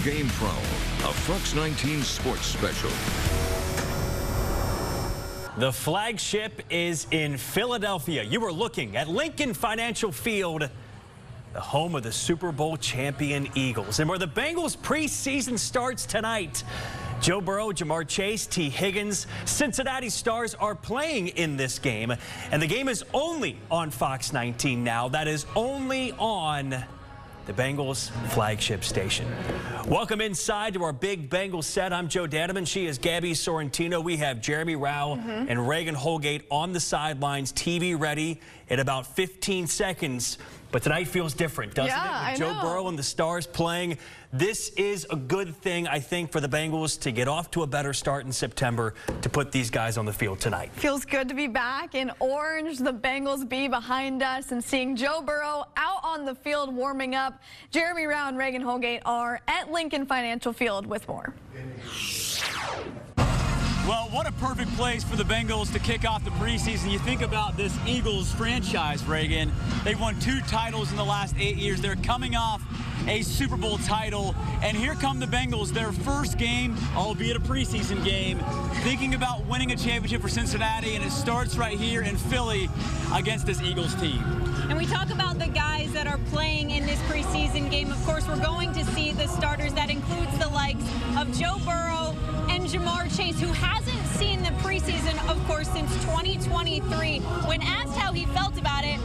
Pregame Prowl, a FOX19 sports special. The flagship is in Philadelphia. You are looking at Lincoln Financial Field, the home of the Super Bowl champion Eagles, and where the Bengals preseason starts tonight. Joe Burrow, Jamar Chase, T. Higgins, Cincinnati stars are playing in this game, and the game is only on FOX19 now. That is only on the Bengals flagship station. Welcome inside to our big Bengals set. I'm Joe Daneman. She is Gabby Sorrentino. We have Jeremy Rao and Reagan Holgate on the sidelines, TV ready in about 15 seconds. But tonight feels different, doesn't it? With Joe Burrow and the Stars playing. This is a good thing, I think, for the Bengals to get off to a better start in September to put these guys on the field tonight. Feels good to be back in orange, the Bengals be behind us, and seeing Joe Burrow out on the field warming up. Jeremy Rao and Reagan Holgate are at Lincoln Financial Field with more. Well, what a perfect place for the Bengals to kick off the preseason. You think about this Eagles franchise, Reagan. They've won 2 titles in the last 8 years. They're coming off a Super Bowl title. And here come the Bengals, their first game, albeit a preseason game, thinking about winning a championship for Cincinnati. And it starts right here in Philly against this Eagles team. And we talk about the guys that are playing in this preseason game. Of course, we're going to see the starters. That includes the likes of Joe Burrow and Jamar Chase, who hasn't seen the preseason, of course, since 2023. When asked how he felt about it,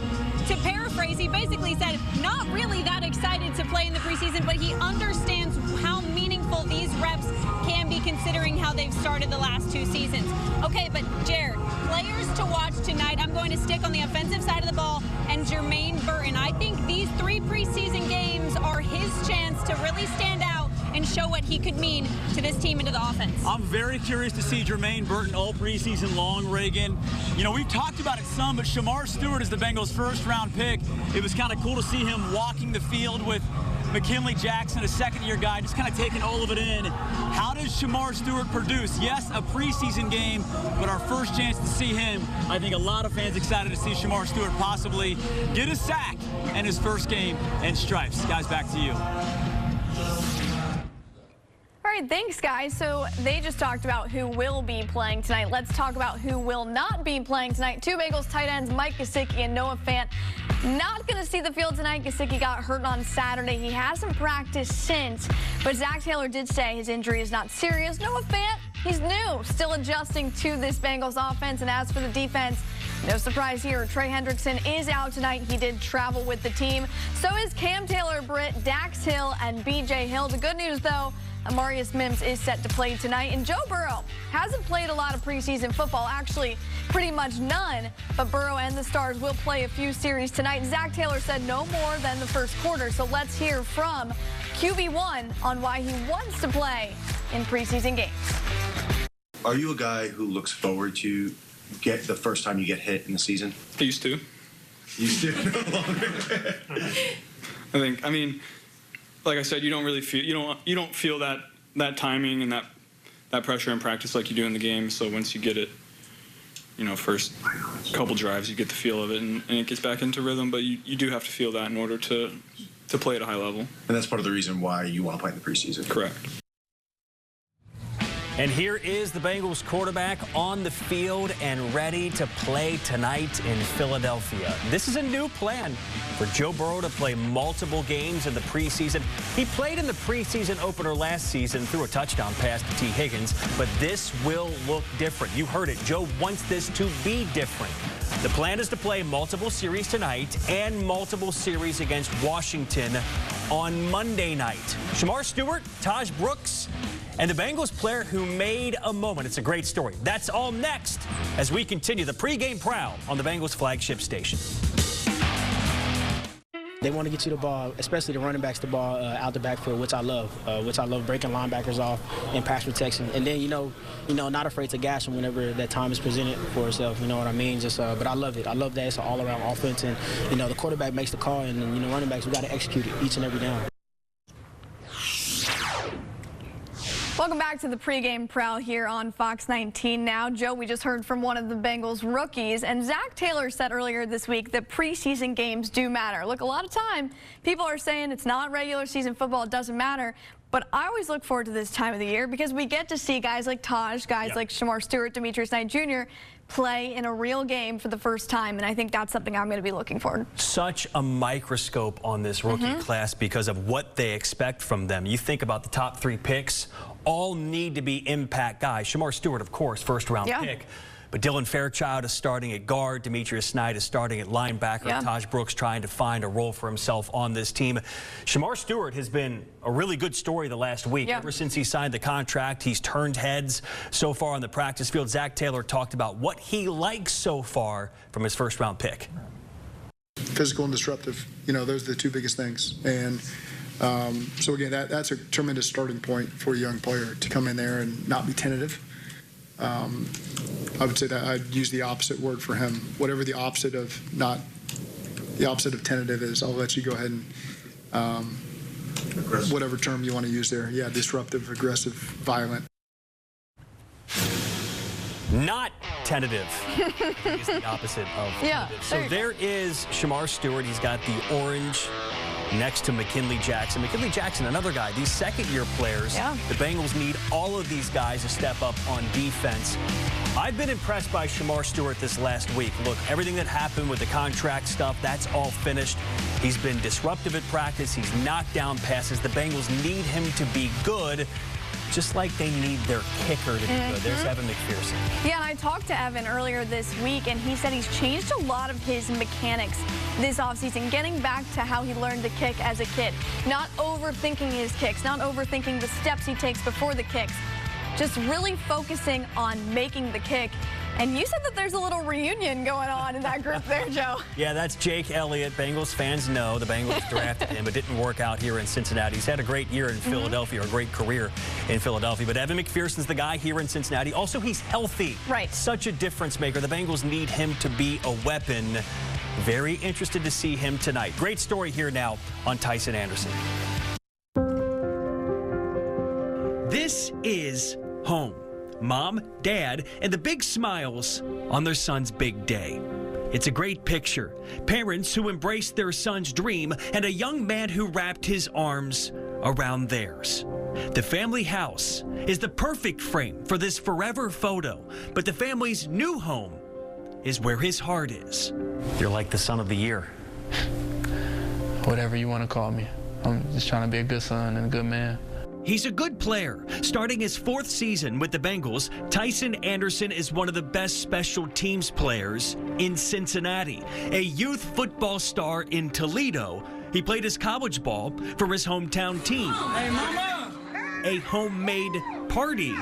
to paraphrase, he basically said, not really that excited to play in the preseason, but he understands how meaningful these reps can be considering how they've started the last 2 seasons. Okay, but Jared, players to watch tonight, I'm going to stick on the offensive side of the ball, and Jermaine Burton. I think these 3 preseason games are his chance to really stand out and show what he could mean to this team and to the offense. I'm very curious to see Jermaine Burton all preseason long, Reagan. You know, we've talked about it some, but Shamar Stewart is the Bengals' first-round pick. It was kind of cool to see him walking the field with McKinley Jackson, a second-year guy, just kind of taking all of it in. How does Shamar Stewart produce? Yes, a preseason game, but our first chance to see him. I think a lot of fans excited to see Shamar Stewart possibly get a sack in his first game in stripes. Guys, back to you. All right, thanks, guys. So they just talked about who will be playing tonight. Let's talk about who will not be playing tonight. 2 Bengals tight ends, Mike Gesicki and Noah Fant, not going to see the field tonight. Gesicki got hurt on Saturday. He hasn't practiced since, but Zach Taylor did say his injury is not serious. Noah Fant, he's new, still adjusting to this Bengals offense. And as for the defense, no surprise here. Trey Hendrickson is out tonight. He did travel with the team. So is Cam Taylor-Britt, Dax Hill, and B.J. Hill. The good news, though, Amarius Mims is set to play tonight. And Joe Burrow hasn't played a lot of preseason football, actually pretty much none. But Burrow and the Stars will play a few series tonight. Zach Taylor said no more than the first quarter. So let's hear from QB1 on why he wants to play in preseason games. Are you a guy who looks forward to get the first time you get hit in the season? I used to. Used to? No longer. I mean, like I said, you don't really feel you don't feel that timing and that pressure in practice like you do in the game. So once you get it, you know, first couple drives, you get the feel of it and it gets back into rhythm. But you do have to feel that in order to play at a high level. And that's part of the reason why you want to play in the preseason. Correct. And here is the Bengals quarterback on the field and ready to play tonight in Philadelphia. This is a new plan for Joe Burrow to play multiple games in the preseason. He played in the preseason opener last season, threw a touchdown pass to T. Higgins, but this will look different. You heard it. Joe wants this to be different. The plan is to play multiple series tonight and multiple series against Washington on Monday night. Shamar Stewart, Taj Brooks, and the Bengals player who made a moment. It's a great story. That's all next as we continue the pregame prowl on the Bengals flagship station. They want to get you the ball, especially the running backs, the ball out the backfield, which I love breaking linebackers off in pass protection. And then, you know, not afraid to gash them whenever that time is presented for itself. You know what I mean? But I love it. I love that it's an all-around offense. And, you know, the quarterback makes the call, and, you know, running backs, we got to execute it each and every down. Welcome back to the pregame prowl here on Fox 19 Now. Joe, we just heard from one of the Bengals rookies, and Zach Taylor said earlier this week that preseason games do matter. Look, a lot of time people are saying it's not regular season football, it doesn't matter. but I always look forward to this time of the year because we get to see guys like Taj, guys like Shamar Stewart, Demetrius Knight Jr. play in a real game for the first time, and I think that's something I'm going to be looking for. Such a microscope on this rookie class because of what they expect from them. You think about the top 3 picks, all need to be impact guys. Shamar Stewart, of course, first-round pick. But Dylan Fairchild is starting at guard. Demetrius Knight is starting at linebacker. Taj Brooks trying to find a role for himself on this team. Shamar Stewart has been a really good story the last week. Ever since he signed the contract, he's turned heads so far on the practice field. Zach Taylor talked about what he likes so far from his first-round pick. Physical and disruptive. You know, those are the 2 biggest things. And so, again, that's a tremendous starting point for a young player to come in there and not be tentative. I would say that I'd use the opposite word for him. Whatever the opposite of tentative is, I'll let you go ahead and whatever term you want to use there. Yeah, disruptive, aggressive, violent. Not tentative is the opposite of tentative. So there is Shamar Stewart. He's got the orange next to McKinley Jackson. McKinley Jackson, another guy. These second-year players, the Bengals need all of these guys to step up on defense. I've been impressed by Shamar Stewart this last week. Look, everything that happened with the contract stuff, that's all finished. He's been disruptive at practice. He's knocked down passes. The Bengals need him to be good, just like they need their kicker to be good. There's Evan McPherson. Yeah, and I talked to Evan earlier this week, and he said he's changed a lot of his mechanics this offseason, getting back to how he learned to kick as a kid. Not overthinking his kicks, not overthinking the steps he takes before the kicks. Just really focusing on making the kick. And you said that there's a little reunion going on in that group there, Joe. Yeah, that's Jake Elliott. Bengals fans know the Bengals drafted him. It didn't work out here in Cincinnati. He's had a great year in Philadelphia, or a great career in Philadelphia. But Evan McPherson's the guy here in Cincinnati. Also, he's healthy. Right. Such a difference maker. The Bengals need him to be a weapon. Very interested to see him tonight. Great story here now on Tyson Anderson. This is home. Mom, Dad, and the big smiles on their son's big day. It's a great picture. Parents who embraced their son's dream and a young man who wrapped his arms around theirs. The family house is the perfect frame for this forever photo, but the family's new home is where his heart is. You're like the son of the year. Whatever you want to call me. I'm just trying to be a good son and a good man. He's a good player. Starting his 4th season with the Bengals, Tyson Anderson is one of the best special teams players in Cincinnati. A youth football star in Toledo, he played his college ball for his hometown team. Hey, Mama! A homemade party.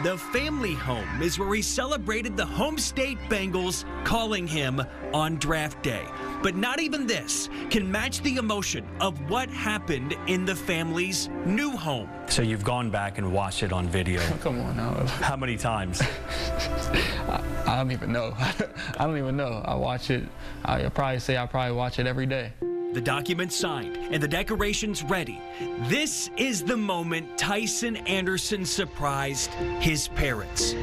The family home is where he celebrated the home state Bengals calling him on draft day. But not even this can match the emotion of what happened in the family's new home. So you've gone back and watched it on video. Come on now. How many times? I don't even know. I don't even know. I watch it. I'll probably say I probably watch it every day. The documents signed and the decorations ready. This is the moment Tyson Anderson surprised his parents.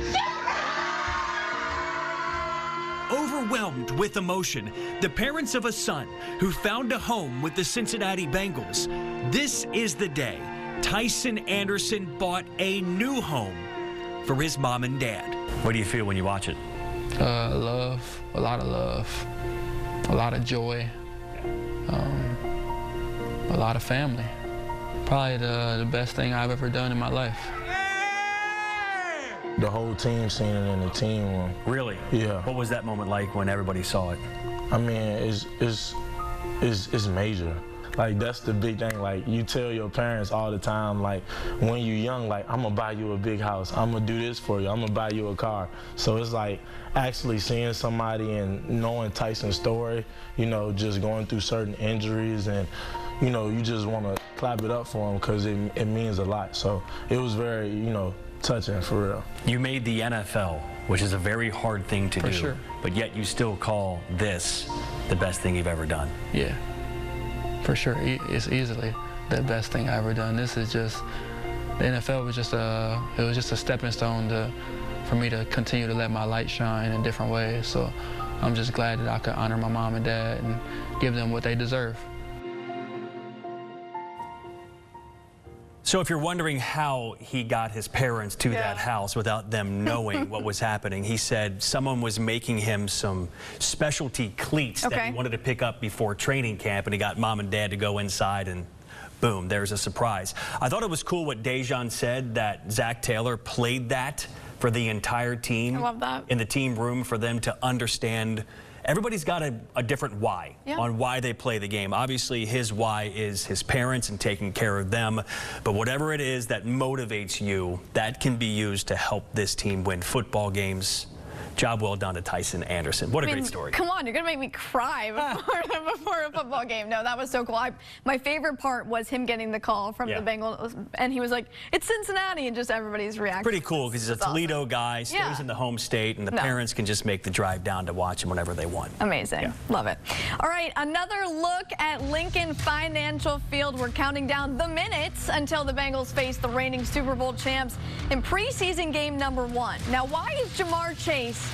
Overwhelmed with emotion, the parents of a son who found a home with the Cincinnati Bengals. This is the day Tyson Anderson bought a new home for his mom and dad. What do you feel when you watch it? Love, a lot of love, a lot of joy, a lot of family. Probably the best thing I've ever done in my life. The whole team seen it in the team room. Really? Yeah. What was that moment like when everybody saw it? I mean, it's major. Like, that's the big thing. Like, you tell your parents all the time, like, when you're young, like, I'm gonna buy you a big house. I'm gonna do this for you. I'm gonna buy you a car. So it's like actually seeing somebody and knowing Tyson's story, you know, just going through certain injuries, and, you know, you just want to clap it up for him because it means a lot. So it was very, you know, touching, for real. You made the NFL, which is a very hard thing to do. Sure. But yet you still call this the best thing you've ever done. Yeah, for sure. It's easily the best thing I've ever done. This is just, the NFL was just a stepping stone for me to continue to let my light shine in different ways. So I'm just glad that I could honor my mom and dad and give them what they deserve. So if you're wondering how he got his parents to that house without them knowing what was happening, he said someone was making him some specialty cleats that he wanted to pick up before training camp, and he got mom and dad to go inside, and boom, there's a surprise. I thought it was cool what Dejan said, that Zach Taylor played that for the entire team. I love that. In the team room for them to understand. Everybody's got a different why on why they play the game. Obviously, his why is his parents and taking care of them. But whatever it is that motivates you, that can be used to help this team win football games. Job well done to Tyson Anderson. What a great story. Come on, you're going to make me cry before a football game. No, that was so cool. My favorite part was him getting the call from the Bengals, and he was like, it's Cincinnati, and just everybody's reaction. Pretty cool, because he's a Toledo guy, stays in the home state, and the parents can just make the drive down to watch him whenever they want. Amazing. Love it. All right, another look at Lincoln Financial Field. We're counting down the minutes until the Bengals face the reigning Super Bowl champs in preseason game number 1. Now, why is Jamar Chase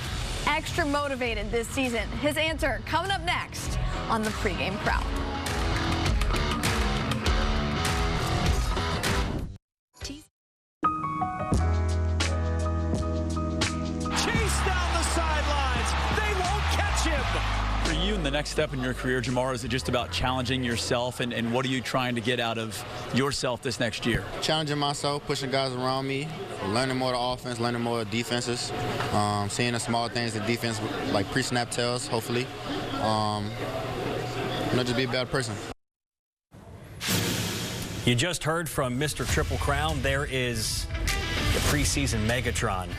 extra motivated this season? His answer coming up next on the Pregame Prowl. Chase down the sidelines. They won't catch him. For you in the next step in your career, Jamar, is it just about challenging yourself, and what are you trying to get out of yourself this next year? Challenging myself, pushing guys around me, learning more of the offense, learning more of defenses, seeing the small things that defense, like pre-snap tells, hopefully. Just be a better person. You just heard from Mr. Triple Crown. There is the preseason Megatron.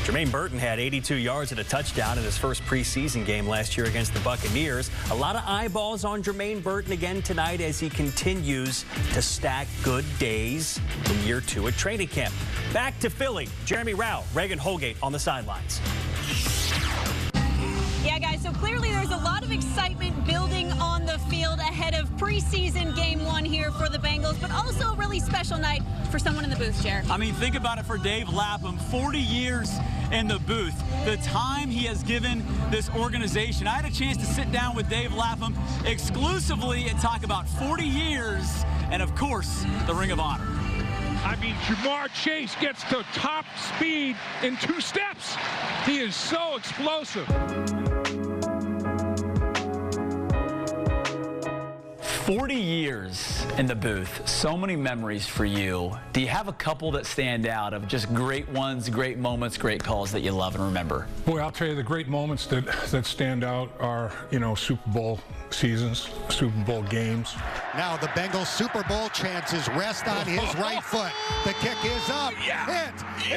Jermaine Burton had 82 yards and a touchdown in his first preseason game last year against the Buccaneers. A lot of eyeballs on Jermaine Burton again tonight as he continues to stack good days in year 2 at training camp. Back to Philly. Jeremy Rao, Reagan Holgate on the sidelines. Yeah, guys, so clearly there's a lot of excitement building on the field ahead of preseason game 1 here for the Bengals, but also a really special night for someone in the booth, Jer. I mean, think about it for Dave Lapham, 40 years in the booth, the time he has given this organization. I had a chance to sit down with Dave Lapham exclusively and talk about 40 years and, of course, the Ring of Honor. I mean, Jamar Chase gets to top speed in 2 steps. He is so explosive. 40 years in the booth, so many memories for you. Do you have a couple that stand out of just great ones, great moments, great calls that you love and remember? Boy, I'll tell you, the great moments that stand out are, Super Bowl seasons, Super Bowl games. Now the Bengals Super Bowl chances rest on his right foot. The kick is up. It is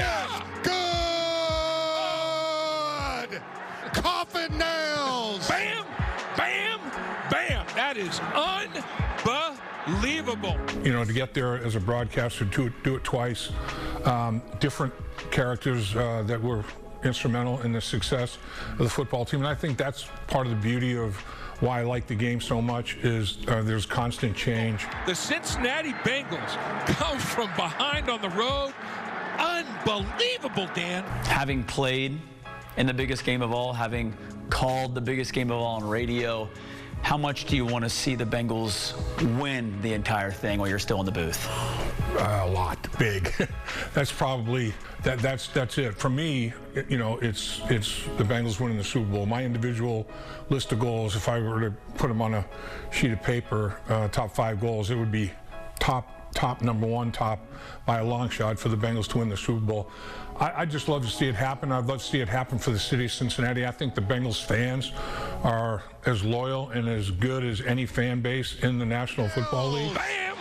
good. Coffin nails. Bam, bam, bam. That is unbelievable. To get there as a broadcaster, do it twice. Different characters that were instrumental in the success of the football team. And I think that's part of the beauty of why I like the game so much is there's constant change. The Cincinnati Bengals come from behind on the road. Unbelievable, Dan. Having played in the biggest game of all, having called the biggest game of all on radio, how much do you want to see the Bengals win the entire thing while you're still in the booth? A lot. Big. That's probably that's it. For me, it's the Bengals winning the Super Bowl. My individual list of goals, if I were to put them on a sheet of paper, top 5 goals, it would be top number 1, top by a long shot for the Bengals to win the Super Bowl. I'd just love to see it happen. I'd love to see it happen for the city of Cincinnati. I think the Bengals fans are as loyal and as good as any fan base in the National Football League. Bam,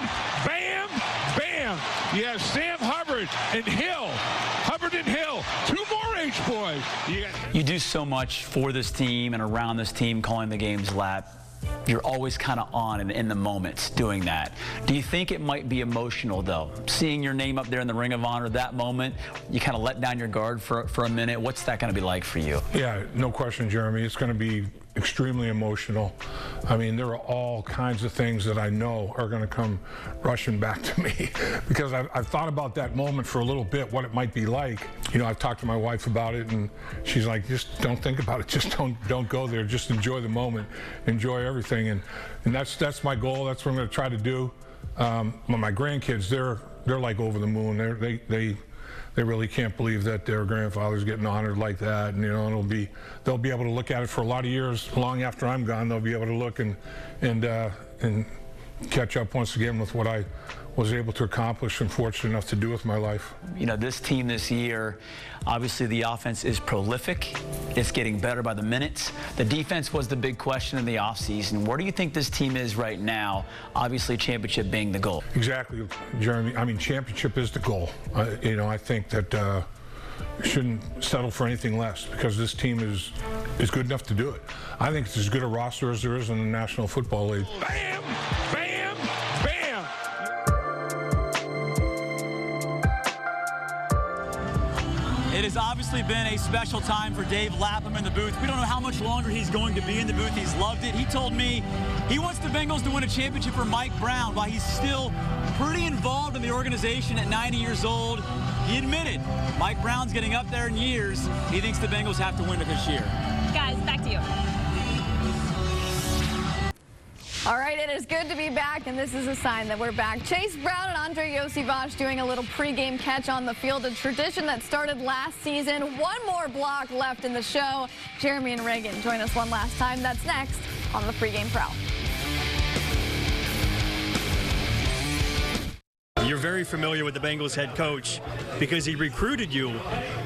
bam, bam. You have Sam Hubbard and Hill. Hubbard and Hill, 2 more H boys. You do so much for this team and around this team, calling the games lap. You're always kind of on and in the moments doing that. Do you think it might be emotional, though? Seeing your name up there in the Ring of Honor, that moment, you kind of let down your guard for a minute. What's that going to be like for you? Yeah, no question, Jeremy. It's going to be extremely emotional. I mean, there are all kinds of things that I know are going to come rushing back to me because I've thought about that moment for a little bit, what it might be like. I've talked to my wife about it, and she's like, just don't think about it. Just don't go there. Just enjoy the moment. Enjoy everything. And that's my goal. That's what I'm going to try to do. my grandkids, they're like over the moon. They really can't believe that their grandfather's getting honored like that, and they'll be able to look at it for a lot of years, long after I'm gone. They'll be able to look and catch up once again with what I was able to accomplish and fortunate enough to do with my life. You know, this team this year, obviously the offense is prolific. It's getting better by the minutes. The defense was the big question in the offseason. Where do you think this team is right now? Obviously, championship being the goal. Exactly, Jeremy. I mean, championship is the goal. I think that you shouldn't settle for anything less because this team is good enough to do it. I think it's as good a roster as there is in the National Football League. Bam! Bam! Bam! It has obviously been a special time for Dave Lapham in the booth. We don't know how much longer he's going to be in the booth. He's loved it. He told me he wants the Bengals to win a championship for Mike Brown while he's still pretty involved in the organization at 90 years old. He admitted Mike Brown's getting up there in years. He thinks the Bengals have to win it this year. Guys, back to you. All right, it is good to be back, and this is a sign that we're back. Chase Brown and Andre Yosivach doing a little pregame catch on the field, a tradition that started last season. One more block left in the show. Jeremy and Reagan join us one last time. That's next on the Pregame Prowl. You're very familiar with the Bengals head coach because he recruited you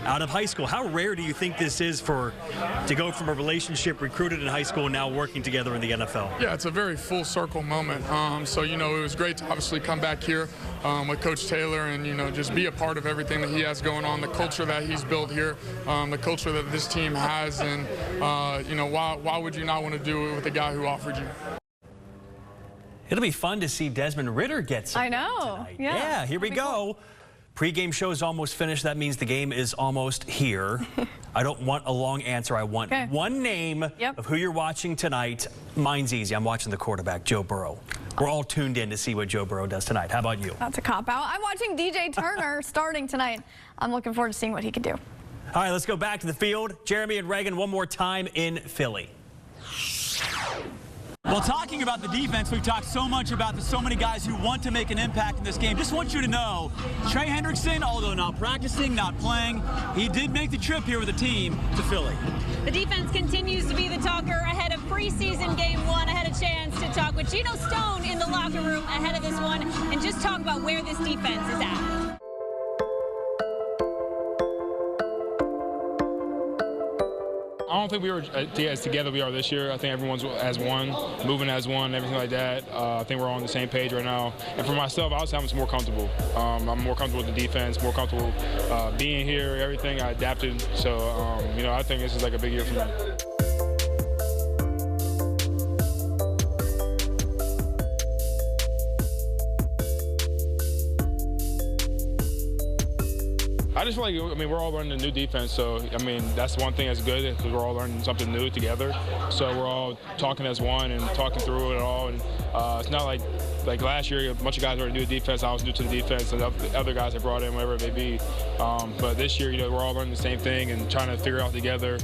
out of high school. How rare do you think this is to go from a relationship recruited in high school and now working together in the NFL? Yeah, it's a very full circle moment. So, it was great to obviously come back here with Coach Taylor and, just be a part of everything that he has going on, the culture that he's built here, the culture that this team has, and, why would you not want to do it with the guy who offered you? It'll be fun to see Desmond Ridder get some. I know. Tonight. Yeah, here we go. Cool. Pre-game show is almost finished. That means the game is almost here. I don't want a long answer. I want one name of who you're watching tonight. Mine's easy. I'm watching the quarterback, Joe Burrow. We're all tuned in to see what Joe Burrow does tonight. How about you? That's a cop-out. I'm watching DJ Turner starting tonight. I'm looking forward to seeing what he can do. All right, let's go back to the field. Jeremy and Reagan one more time in Philly. Well, talking about the defense, we've talked so much about so many guys who want to make an impact in this game. Just want you to know, Trey Hendrickson, although not practicing, not playing, he did make the trip here with the team to Philly. The defense continues to be the talker ahead of preseason game one. I had a chance to talk with Geno Stone in the locker room ahead of this one and just talk about where this defense is at. I don't think we were as together we are this year. I think everyone's as one, moving as one, everything like that. I think we're all on the same page right now. And for myself, I was more comfortable. I'm more comfortable with the defense, more comfortable being here, everything. I adapted. So, I think this is like a big year for me. I just feel like, we're all learning a new defense, so, that's one thing that's good, because we're all learning something new together. So we're all talking as one and talking through it all, and it's not like last year, a bunch of guys were new to defense, I was new to the defense, and the other guys I brought in, whatever it may be. But this year, we're all learning the same thing and trying to figure it out together,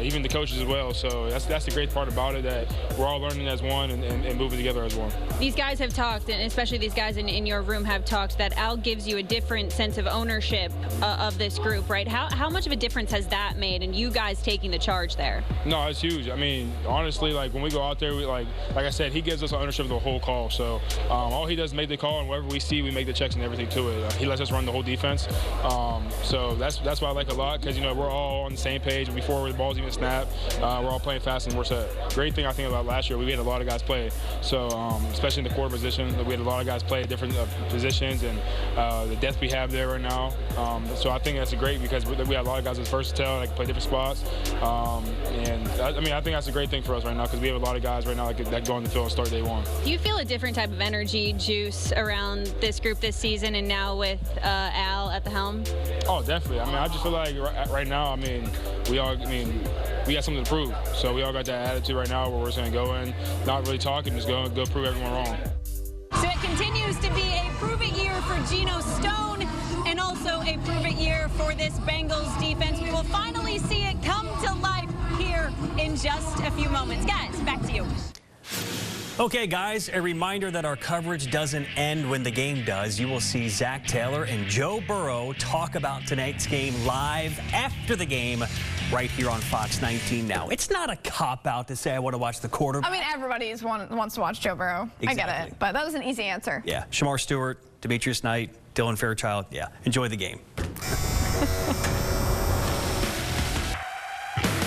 even the coaches as well. So that's the great part about it, that we're all learning as one and moving together as one. These guys have talked, and especially these guys in your room have talked, that Al gives you a different sense of ownership of this group, right? How much of a difference has that made, and you guys taking the charge there? No, it's huge. Honestly, when we go out there, like I said, he gives us ownership of the whole call. So all he does is make the call, and whatever we see, we make the checks and everything to it. He lets us run the whole defense. So that's what I like a lot, because we're all on the same page before the ball's even snapped. We're all playing fast and we're set. Great thing I think about last year, we had a lot of guys play. So especially in the quarter position, we had a lot of guys play at different positions, and the depth we have there right now. So I think that's great, because we have a lot of guys that's versatile, that can play different spots. And I think that's a great thing for us right now, because we have a lot of guys right now that go on the field and start day one. Do you feel a different type of energy, juice around this group this season, and now with Al at the helm? Oh, definitely. I just feel like right now, we got something to prove. So we all got that attitude right now where we're just going to go in, not really talking, just go prove everyone wrong. So it continues to be a prove-it year for Geno Stone, and also a prove-it year for this Bengals defense. We will finally see it come to life here in just a few moments. Guys, back to you. Okay, guys, a reminder that our coverage doesn't end when the game does. You will see Zach Taylor and Joe Burrow talk about tonight's game live after the game right here on Fox 19 Now. It's not a cop-out to say I want to watch the quarterback. I mean, everybody wants to watch Joe Burrow. Exactly. I get it, but that was an easy answer. Yeah, Shamar Stewart, Demetrius Knight, Dylan Fairchild. Yeah, enjoy the game.